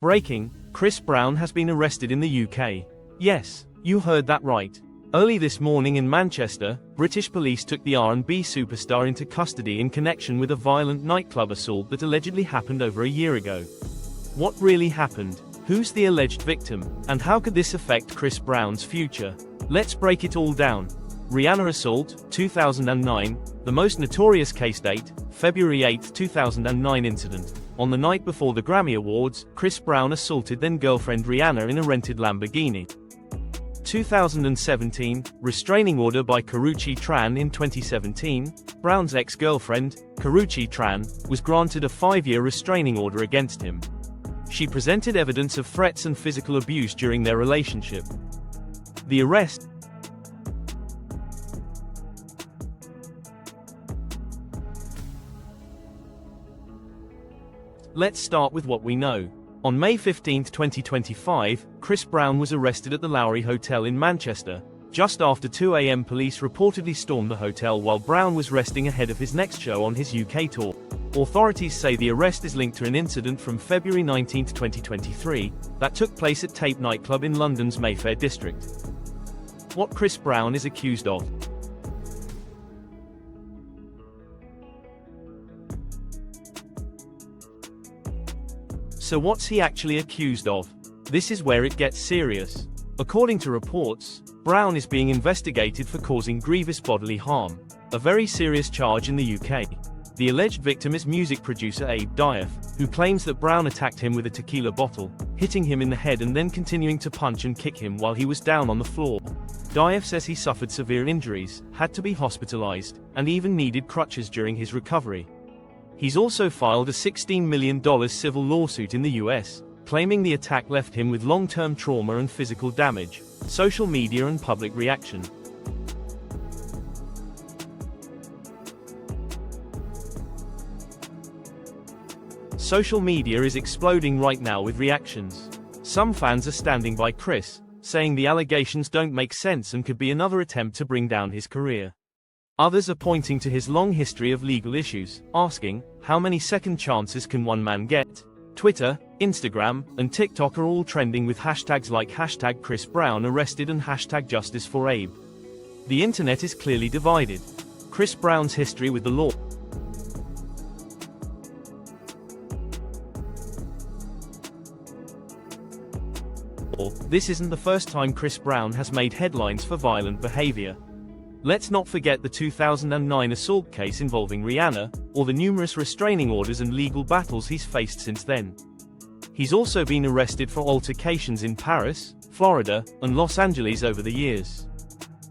Breaking: Chris Brown has been arrested in the UK. Yes, you heard that right. Early this morning in Manchester, British police took the R&B superstar into custody in connection with a violent nightclub assault that allegedly happened over a year ago. What really happened? Who's the alleged victim? And how could this affect Chris Brown's future? Let's break it all down. Rihanna assault, 2009, the most notorious case date, February 8, 2009 incident. On the night before the Grammy Awards, Chris Brown assaulted then-girlfriend Rihanna in a rented Lamborghini. 2017, restraining order by Karrueche Tran. In 2017, Brown's ex-girlfriend, Karrueche Tran, was granted a 5-year restraining order against him. She presented evidence of threats and physical abuse during their relationship. The arrest Let's start with what we know. On May 15, 2025, Chris Brown was arrested at the Lowry Hotel in Manchester. Just after 2 a.m. police reportedly stormed the hotel while Brown was resting ahead of his next show on his UK tour. Authorities say the arrest is linked to an incident from February 19, 2023, that took place at Tape nightclub in London's Mayfair district. What Chris Brown is accused of. So what's he actually accused of? This is where it gets serious. According to reports, Brown is being investigated for causing grievous bodily harm, a very serious charge in the UK. The alleged victim is music producer Abe Diaf, who claims that Brown attacked him with a tequila bottle, hitting him in the head and then continuing to punch and kick him while he was down on the floor. Diaf says he suffered severe injuries, had to be hospitalized, and even needed crutches during his recovery. He's also filed a $16 million civil lawsuit in the US, claiming the attack left him with long-term trauma and physical damage. Social media and public reaction. Social media is exploding right now with reactions. Some fans are standing by Chris, saying the allegations don't make sense and could be another attempt to bring down his career. Others are pointing to his long history of legal issues, asking, how many second chances can one man get? Twitter, Instagram, and TikTok are all trending with hashtags like hashtag Chris Brown arrested and hashtag Justice for Abe. The internet is clearly divided. Chris Brown's history with the law. This isn't the first time Chris Brown has made headlines for violent behavior. Let's not forget the 2009 assault case involving Rihanna, or the numerous restraining orders and legal battles he's faced since then. He's also been arrested for altercations in Paris, Florida, and Los Angeles over the years.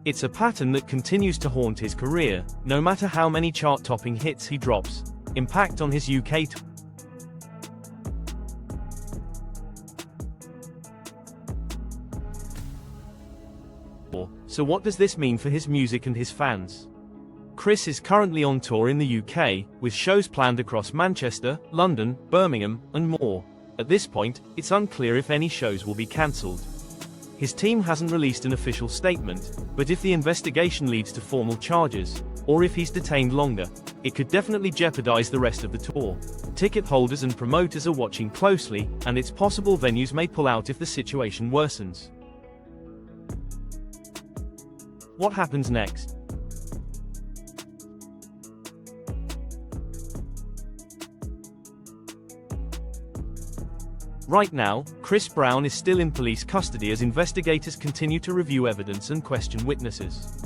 It's a pattern that continues to haunt his career, no matter how many chart-topping hits he drops. Impact on his UK tour. So what does this mean for his music and his fans? Chris is currently on tour in the UK, with shows planned across Manchester, London, Birmingham, and more. At this point, it's unclear if any shows will be cancelled. His team hasn't released an official statement, but if the investigation leads to formal charges, or if he's detained longer, it could definitely jeopardize the rest of the tour. Ticket holders and promoters are watching closely, and it's possible venues may pull out if the situation worsens. What happens next? Right now, Chris Brown is still in police custody as investigators continue to review evidence and question witnesses.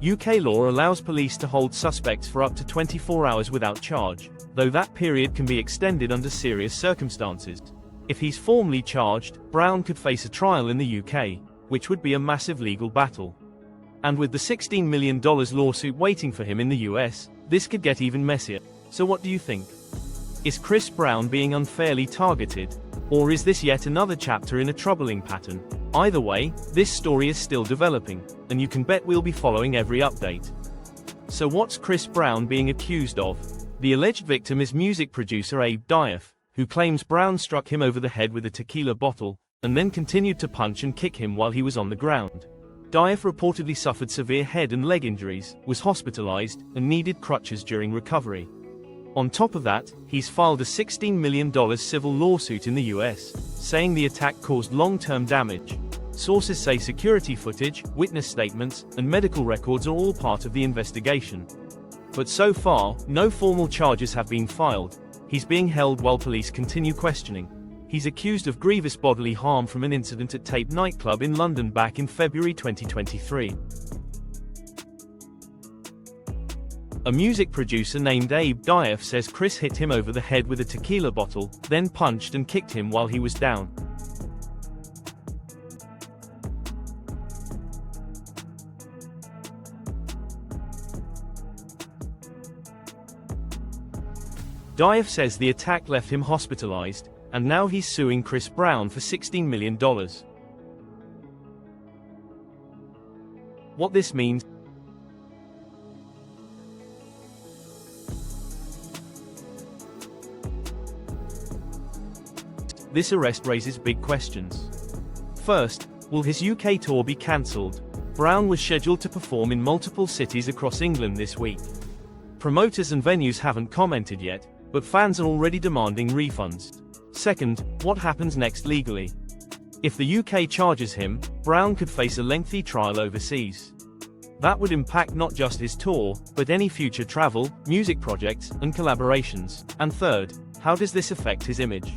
UK law allows police to hold suspects for up to 24 hours without charge, though that period can be extended under serious circumstances. If he's formally charged, Brown could face a trial in the UK, which would be a massive legal battle. And with the $16 million lawsuit waiting for him in the US, this could get even messier. So what do you think? Is Chris Brown being unfairly targeted? Or is this yet another chapter in a troubling pattern? Either way, this story is still developing, and you can bet we'll be following every update. So what's Chris Brown being accused of? The alleged victim is music producer Abe Diaf, who claims Brown struck him over the head with a tequila bottle, and then continued to punch and kick him while he was on the ground. Diaf reportedly suffered severe head and leg injuries, was hospitalized, and needed crutches during recovery. On top of that, he's filed a $16 million civil lawsuit in the US, saying the attack caused long-term damage. Sources say security footage, witness statements, and medical records are all part of the investigation. But so far, no formal charges have been filed. He's being held while police continue questioning. He's accused of grievous bodily harm from an incident at Tape nightclub in London back in February 2023. A music producer named Abe Diaf says Chris hit him over the head with a tequila bottle, then punched and kicked him while he was down. Diaf says the attack left him hospitalized, and now he's suing Chris Brown for $16 million. What this means? This arrest raises big questions. First, will his UK tour be cancelled? Brown was scheduled to perform in multiple cities across England this week. Promoters and venues haven't commented yet, but fans are already demanding refunds. Second, what happens next legally? If the UK charges him, Brown could face a lengthy trial overseas. That would impact not just his tour, but any future travel, music projects, and collaborations. And third, how does this affect his image?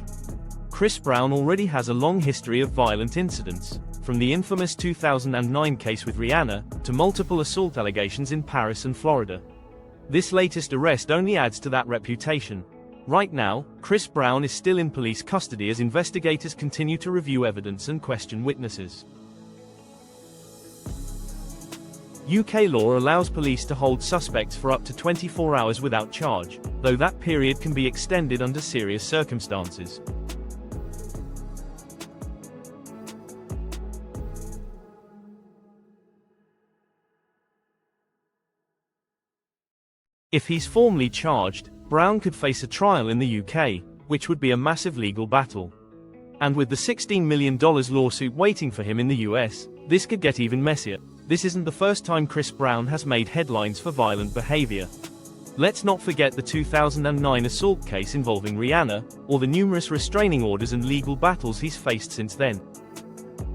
Chris Brown already has a long history of violent incidents, from the infamous 2009 case with Rihanna, to multiple assault allegations in Paris and Florida. This latest arrest only adds to that reputation. Right now, Chris Brown is still in police custody as investigators continue to review evidence and question witnesses. UK law allows police to hold suspects for up to 24 hours without charge, though that period can be extended under serious circumstances. If he's formally charged, Brown could face a trial in the UK, which would be a massive legal battle. And with the $16 million lawsuit waiting for him in the US, this could get even messier. This isn't the first time Chris Brown has made headlines for violent behavior. Let's not forget the 2009 assault case involving Rihanna, or the numerous restraining orders and legal battles he's faced since then.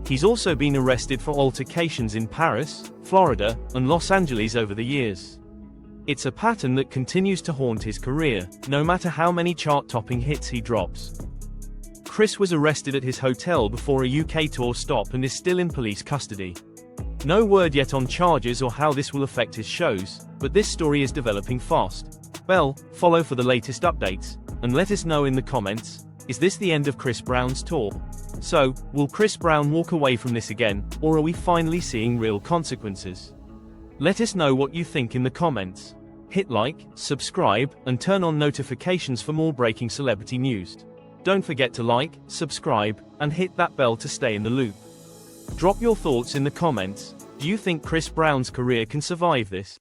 He's also been arrested for altercations in Paris, Florida, and Los Angeles over the years. It's a pattern that continues to haunt his career, no matter how many chart-topping hits he drops. Chris was arrested at his hotel before a UK tour stop and is still in police custody. No word yet on charges or how this will affect his shows, but this story is developing fast. Well, follow for the latest updates, and let us know in the comments, is this the end of Chris Brown's tour? So, will Chris Brown walk away from this again, or are we finally seeing real consequences? Let us know what you think in the comments. Hit like, subscribe, and turn on notifications for more breaking celebrity news. Don't forget to like, subscribe, and hit that bell to stay in the loop. Drop your thoughts in the comments. Do you think Chris Brown's career can survive this?